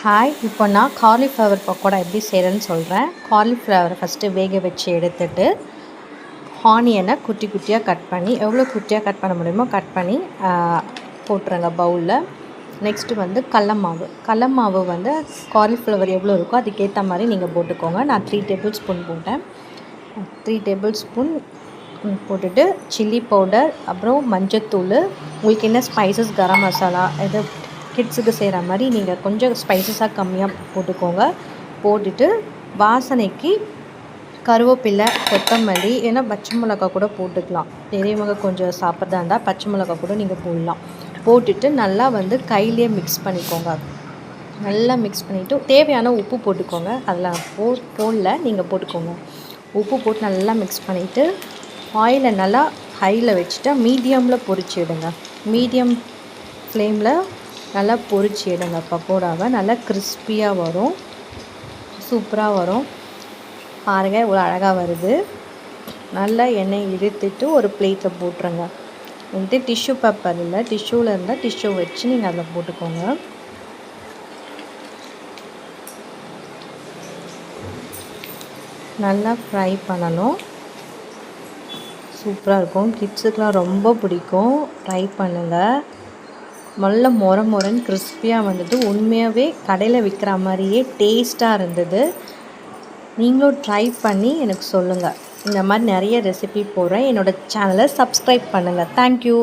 Hi, இப்போ நான் cauliflower pakoda எப்படி செய்கிறேன்னு சொல்கிறேன். காலிஃப்ளவரை ஃபஸ்ட்டு வேக வச்சு எடுத்துட்டு ஆனியனை குட்டி குட்டியாக கட் பண்ணி, எவ்வளோ குட்டியாக கட் பண்ண முடியுமோ கட் பண்ணி போட்டுருங்க பவுலில். நெக்ஸ்ட்டு கடல மாவு வந்து காலிஃப்ளவர் எவ்வளோ இருக்கோ அதுக்கேற்ற மாதிரி நீங்கள் போட்டுக்கோங்க. நான் 3 டேபிள் ஸ்பூன் போட்டேன். 3 டேபிள் ஸ்பூன் போட்டுட்டு சில்லி பவுடர், அப்புறம் மஞ்சத்தூள், உங்களுக்கு என்ன ஸ்பைசஸ், கரம் மசாலா, எது கிட்ஸுக்கு செய்கிற மாதிரி நீங்கள் கொஞ்சம் ஸ்பைசஸாக கம்மியாக போட்டுக்கோங்க. போட்டுட்டு வாசனைக்கு கருவேப்பிலை, கொத்தமல்லி, ஏன்னா பச்சை மிளகா கூட போட்டுக்கலாம். பெரியவங்க கொஞ்சம் சாப்பிட்றதா இருந்தால் பச்சை மிளகா கூட நீங்கள் போடலாம். போட்டுட்டு நல்லா வந்து கையிலே மிக்ஸ் பண்ணிக்கோங்க. நல்லா மிக்ஸ் பண்ணிவிட்டு தேவையான உப்பு போட்டுக்கோங்க. அதில் போடல, நீங்கள் போட்டுக்கோங்க. உப்பு போட்டு நல்லா மிக்ஸ் பண்ணிவிட்டு ஆயிலை நல்லா ஹையில் வச்சுட்டு மீடியமில் பொரிச்சு எடுங்க. மீடியம் ஃப்ளேமில் நல்லா பொரிச்சு எடுங்க. பக்கோடாவை நல்லா கிறிஸ்பியாக வரும், சூப்பராக வரும். பாருங்கள் இவ்வளோ அழகாக வருது. நல்லா எண்ணெய் இழுத்துட்டு ஒரு பிளேட்டில் போட்டுருங்க. வந்துட்டு டிஷ்யூ பேப்பர் இல்லை, டிஷ்யூவில் இருந்தால் டிஷ்யூ வச்சு நீங்கள் அதில் போட்டுக்கோங்க. நல்லா ஃப்ரை பண்ணணும். சூப்பராக இருக்கும், கிட்ஸுக்கெலாம் ரொம்ப பிடிக்கும். ட்ரை பண்ணுங்கள். நல்ல மொரன்னு கிறிஸ்பியாக வந்துட்டு உண்மையாகவே கடையில் விற்கிற மாதிரியே டேஸ்ட்டாக இருந்தது. நீங்களும் ட்ரை பண்ணி எனக்கு சொல்லுங்கள். இந்த மாதிரி நிறைய ரெசிபி போடுறேன். என்னோடய சேனலை சப்ஸ்கிரைப் பண்ணுங்கள். தேங்க்யூ.